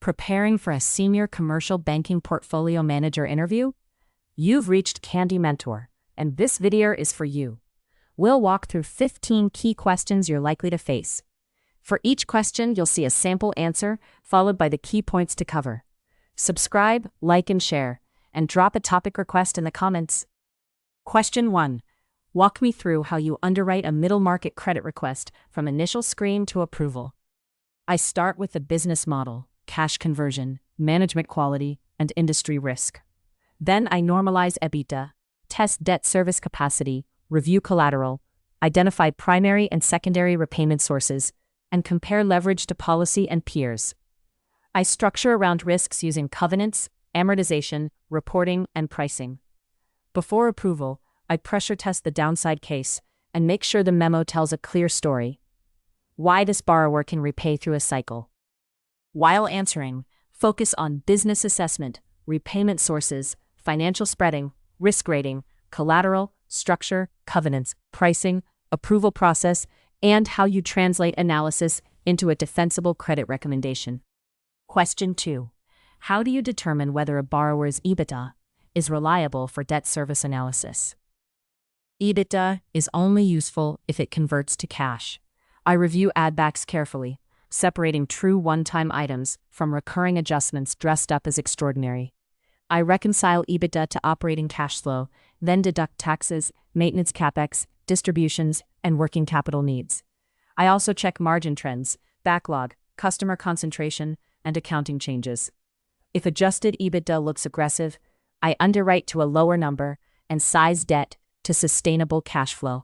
Preparing for a senior commercial banking portfolio manager interview? You've reached Candy Mentor, and this video is for you. We'll walk through 15 key questions you're likely to face. For each question, you'll see a sample answer, followed by the key points to cover. Subscribe, like, and share, and drop a topic request in the comments. Question 1. Walk me through how you underwrite a middle market credit request from initial screen to approval. I start with the business model, cash conversion, management quality, and industry risk. Then I normalize EBITDA, test debt service capacity, review collateral, identify primary and secondary repayment sources, and compare leverage to policy and peers. I structure around risks using covenants, amortization, reporting, and pricing. Before approval, I pressure test the downside case and make sure the memo tells a clear story. Why this borrower can repay through a cycle. While answering, focus on business assessment, repayment sources, financial spreading, risk rating, collateral, structure, covenants, pricing, approval process, and how you translate analysis into a defensible credit recommendation. Question 2. How do you determine whether a borrower's EBITDA is reliable for debt service analysis? EBITDA is only useful if it converts to cash. I review add-backs carefully, separating true one-time items from recurring adjustments dressed up as extraordinary. I reconcile EBITDA to operating cash flow, then deduct taxes, maintenance capex, distributions, and working capital needs. I also check margin trends, backlog, customer concentration, and accounting changes. If adjusted EBITDA looks aggressive, I underwrite to a lower number and size debt to sustainable cash flow.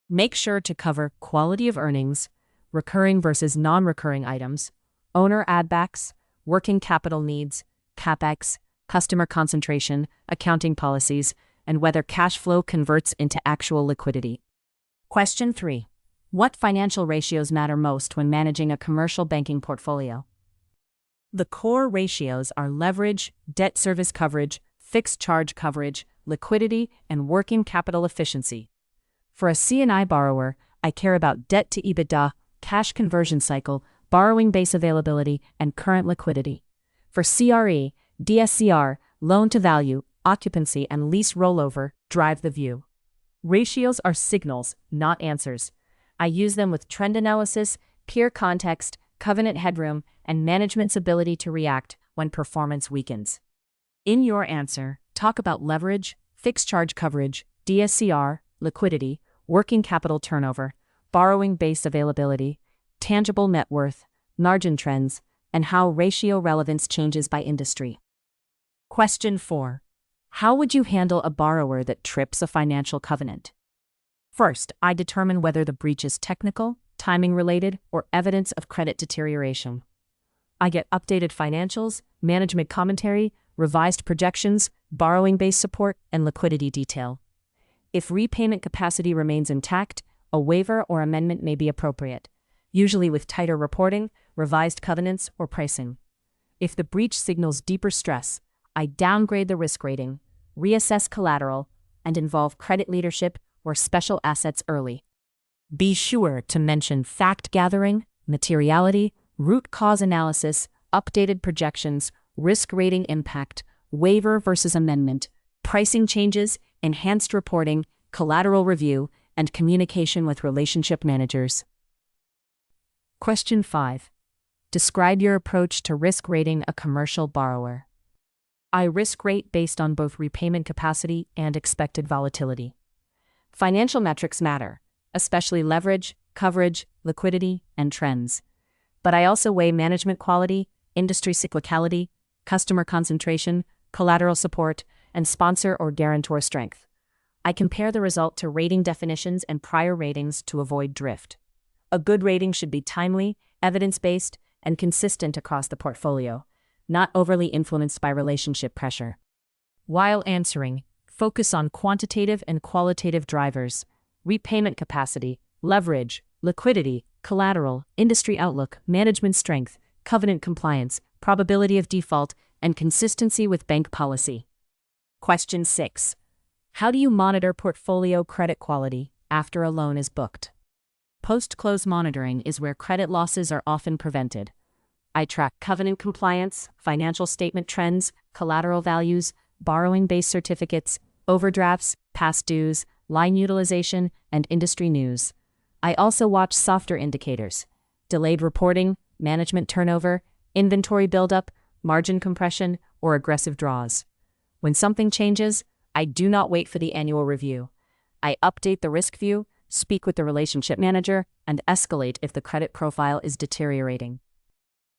Make sure to cover quality of earnings, recurring versus non-recurring items, owner add-backs, working capital needs, capex, customer concentration, accounting policies, and whether cash flow converts into actual liquidity. Question 3. What financial ratios matter most when managing a commercial banking portfolio? The core ratios are leverage, debt service coverage, fixed charge coverage, liquidity, and working capital efficiency. For a C&I borrower, I care about debt to EBITDA, cash conversion cycle, borrowing base availability, and current liquidity. For CRE, DSCR, loan to value, occupancy, and lease rollover drive the view. Ratios are signals, not answers. I use them with trend analysis, peer context, covenant headroom, and management's ability to react when performance weakens. In your answer, talk about leverage, fixed charge coverage, DSCR, liquidity, working capital turnover, borrowing base availability, tangible net worth, margin trends, and how ratio relevance changes by industry. Question 4. How would you handle a borrower that trips a financial covenant? First, I determine whether the breach is technical, timing-related, or evidence of credit deterioration. I get updated financials, management commentary, revised projections, borrowing base support, and liquidity detail. If repayment capacity remains intact, a waiver or amendment may be appropriate, usually with tighter reporting, revised covenants, or pricing. If the breach signals deeper stress, I downgrade the risk rating, reassess collateral, and involve credit leadership or special assets early. Be sure to mention fact gathering, materiality, root cause analysis, updated projections, risk rating impact, waiver versus amendment, pricing changes, enhanced reporting, collateral review, and communication with relationship managers. Question 5. Describe your approach to risk rating a commercial borrower. I risk rate based on both repayment capacity and expected volatility. Financial metrics matter, especially leverage, coverage, liquidity, and trends. But I also weigh management quality, industry cyclicality, customer concentration, collateral support, and sponsor or guarantor strength. I compare the result to rating definitions and prior ratings to avoid drift. A good rating should be timely, evidence-based, and consistent across the portfolio, not overly influenced by relationship pressure. While answering, focus on quantitative and qualitative drivers, repayment capacity, leverage, liquidity, collateral, industry outlook, management strength, covenant compliance, probability of default, and consistency with bank policy. Question 6. How do you monitor portfolio credit quality after a loan is booked? Post-close monitoring is where credit losses are often prevented. I track covenant compliance, financial statement trends, collateral values, borrowing-based certificates, overdrafts, past dues, line utilization, and industry news. I also watch softer indicators: delayed reporting, management turnover, inventory buildup, margin compression, or aggressive draws. When something changes, I do not wait for the annual review. I update the risk view, speak with the relationship manager, and escalate if the credit profile is deteriorating.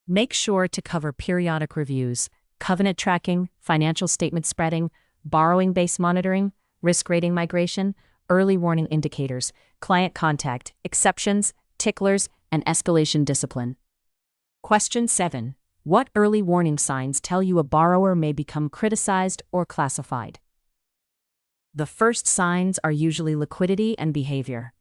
Make sure to cover periodic reviews, covenant tracking, financial statement spreading, borrowing-based monitoring, risk rating migration, early warning indicators, client contact, exceptions, ticklers, and escalation discipline. Question 7. What early warning signs tell you a borrower may become criticized or classified? The first signs are usually liquidity and behavior.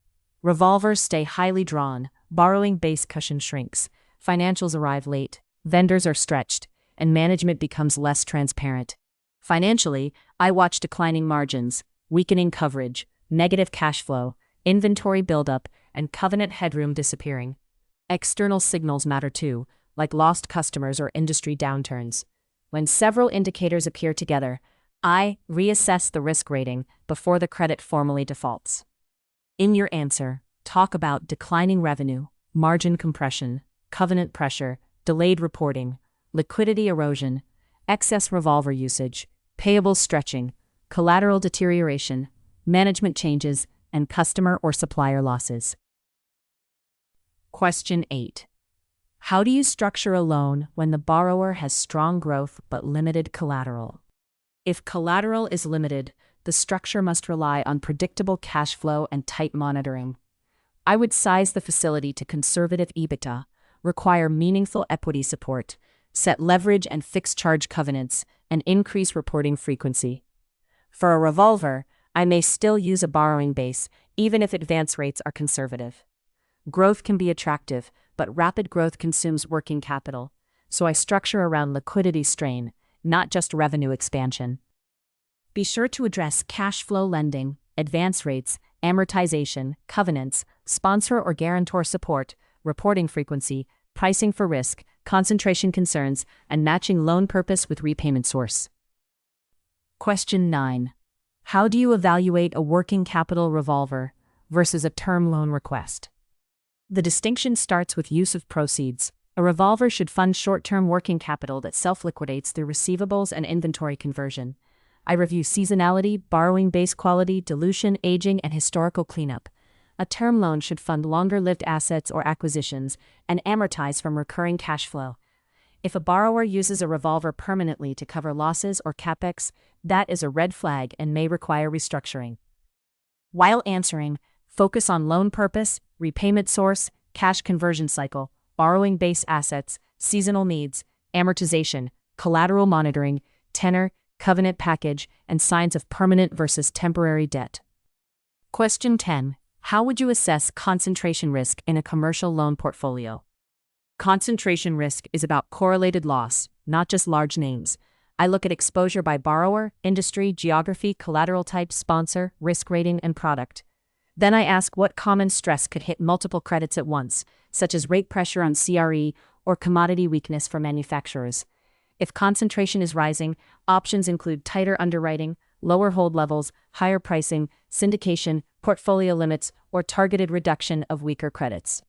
Revolvers stay highly drawn, borrowing base cushion shrinks, financials arrive late, vendors are stretched, and management becomes less transparent. Financially, I watch declining margins, weakening coverage, negative cash flow, inventory buildup, and covenant headroom disappearing. External signals matter too, like lost customers or industry downturns. When several indicators appear together, I reassess the risk rating before the credit formally defaults. In your answer, talk about declining revenue, margin compression, covenant pressure, delayed reporting, liquidity erosion, excess revolver usage, payables stretching, collateral deterioration, management changes, and customer or supplier losses. Question 8. How do you structure a loan when the borrower has strong growth but limited collateral? If collateral is limited, the structure must rely on predictable cash flow and tight monitoring. I would size the facility to conservative EBITDA, require meaningful equity support, set leverage and fixed charge covenants, and increase reporting frequency. For a revolver, I may still use a borrowing base, even if advance rates are conservative. Growth can be attractive, but rapid growth consumes working capital, so I structure around liquidity strain, not just revenue expansion. Be sure to address cash flow lending, advance rates, amortization, covenants, sponsor or guarantor support, reporting frequency, pricing for risk, concentration concerns, and matching loan purpose with repayment source. Question 9. How do you evaluate a working capital revolver versus a term loan request? The distinction starts with use of proceeds. A revolver should fund short-term working capital that self-liquidates through receivables and inventory conversion. I review seasonality, borrowing base quality, dilution, aging, and historical cleanup. A term loan should fund longer-lived assets or acquisitions and amortize from recurring cash flow. If a borrower uses a revolver permanently to cover losses or capex, that is a red flag and may require restructuring. While answering, focus on loan purpose, repayment source, cash conversion cycle, borrowing base assets, seasonal needs, amortization, collateral monitoring, tenor, covenant package, and signs of permanent versus temporary debt. Question 10. How would you assess concentration risk in a commercial loan portfolio? Concentration risk is about correlated loss, not just large names. I look at exposure by borrower, industry, geography, collateral type, sponsor, risk rating, and product. Then I ask what common stress could hit multiple credits at once, such as rate pressure on CRE or commodity weakness for manufacturers. If concentration is rising, options include tighter underwriting, lower hold levels, higher pricing, syndication, portfolio limits, or targeted reduction of weaker credits.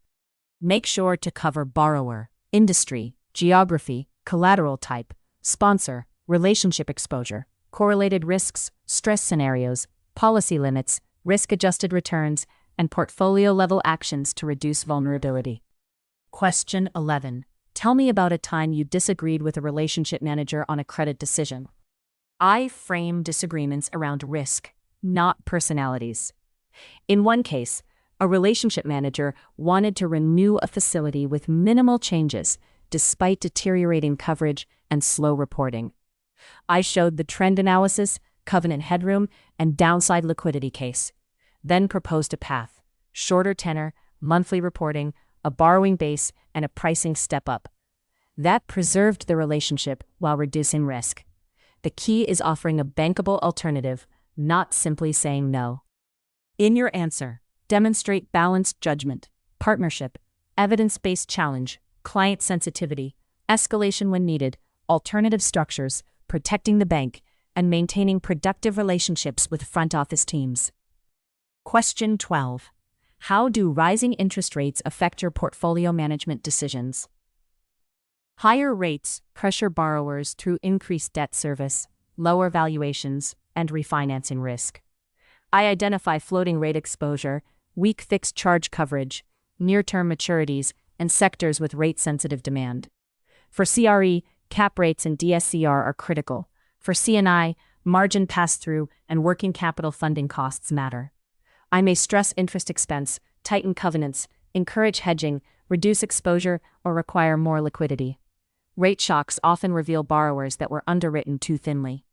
Make sure to cover borrower, industry, geography, collateral type, sponsor, relationship exposure, correlated risks, stress scenarios, policy limits, risk-adjusted returns, and portfolio-level actions to reduce vulnerability. Question 11. Tell me about a time you disagreed with a relationship manager on a credit decision. I frame disagreements around risk, not personalities. In one case, a relationship manager wanted to renew a facility with minimal changes, despite deteriorating coverage and slow reporting. I showed the trend analysis, covenant headroom, and downside liquidity case, then proposed a path: shorter tenor, monthly reporting, a borrowing base, and a pricing step-up. That preserved the relationship while reducing risk. The key is offering a bankable alternative, not simply saying no. In your answer, demonstrate balanced judgment, partnership, evidence-based challenge, client sensitivity, escalation when needed, alternative structures, protecting the bank, and maintaining productive relationships with front office teams. Question 12. How do rising interest rates affect your portfolio management decisions? Higher rates pressure borrowers through increased debt service, lower valuations, and refinancing risk. I identify floating rate exposure, weak fixed charge coverage, near-term maturities, and sectors with rate-sensitive demand. For CRE, cap rates and DSCR are critical. For C&I, margin pass-through and working capital funding costs matter. I may stress interest expense, tighten covenants, encourage hedging, reduce exposure, or require more liquidity. Rate shocks often reveal borrowers that were underwritten too thinly.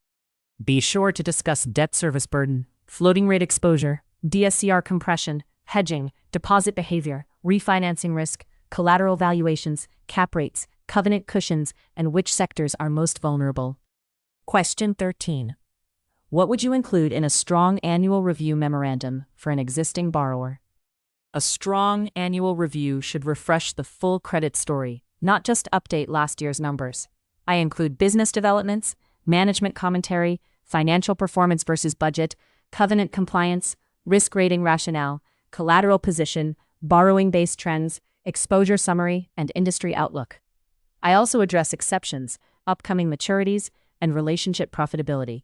Be sure to discuss debt service burden, floating rate exposure, DSCR compression, hedging, deposit behavior, refinancing risk, collateral valuations, cap rates, covenant cushions, and which sectors are most vulnerable. Question 13. What would you include in a strong annual review memorandum for an existing borrower? A strong annual review should refresh the full credit story, not just update last year's numbers. I include business developments, management commentary, financial performance versus budget, covenant compliance, risk rating rationale, collateral position, borrowing-based trends, exposure summary, and industry outlook. I also address exceptions, upcoming maturities, and relationship profitability.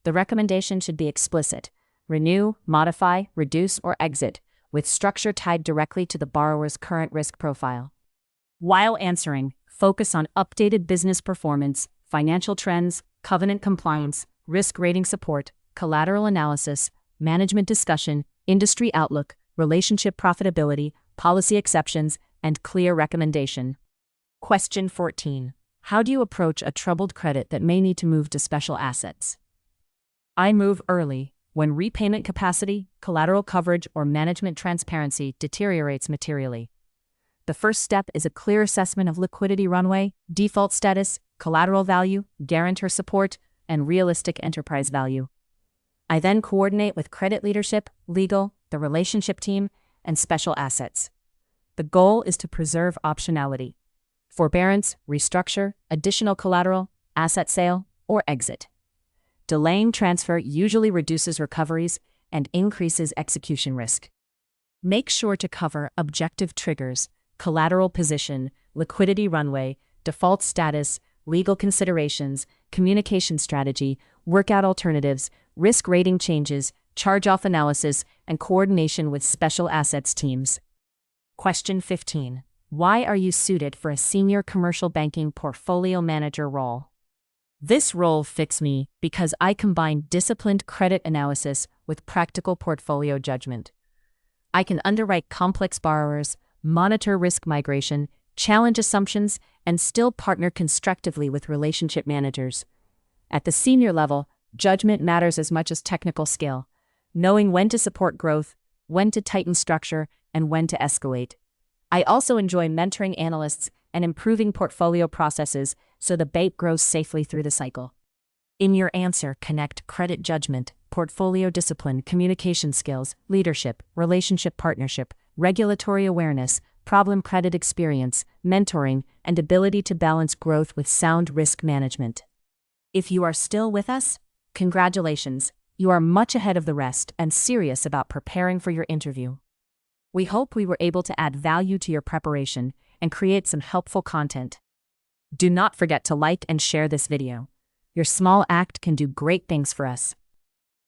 The recommendation should be explicit: renew, modify, reduce, or exit, with structure tied directly to the borrower's current risk profile. While answering, focus on updated business performance, financial trends, covenant compliance, risk rating support, collateral analysis, management discussion, industry outlook, relationship profitability, policy exceptions, and clear recommendation. Question 14. How do you approach a troubled credit that may need to move to special assets? I move early when repayment capacity, collateral coverage, or management transparency deteriorates materially. The first step is a clear assessment of liquidity runway, default status, collateral value, guarantor support, and realistic enterprise value. I then coordinate with credit leadership, legal, the relationship team, and special assets. The goal is to preserve optionality: forbearance, restructure, additional collateral, asset sale, or exit. Delaying transfer usually reduces recoveries and increases execution risk. Make sure to cover objective triggers, collateral position, liquidity runway, default status, legal considerations, communication strategy, workout alternatives, risk rating changes, charge-off analysis, and coordination with special assets teams. Question 15. Why are you suited for a senior commercial banking portfolio manager role? This role fits me because I combine disciplined credit analysis with practical portfolio judgment. I can underwrite complex borrowers, monitor risk migration, challenge assumptions, and still partner constructively with relationship managers. At the senior level, judgment matters as much as technical skill, knowing when to support growth, when to tighten structure, and when to escalate. I also enjoy mentoring analysts and improving portfolio processes so the bank grows safely through the cycle. In your answer, connect credit judgment, portfolio discipline, communication skills, leadership, relationship partnership, regulatory awareness, problem credit experience, mentoring, and ability to balance growth with sound risk management. If you are still with us, congratulations, you are much ahead of the rest and serious about preparing for your interview. We hope we were able to add value to your preparation and create some helpful content. Do not forget to like and share this video. Your small act can do great things for us.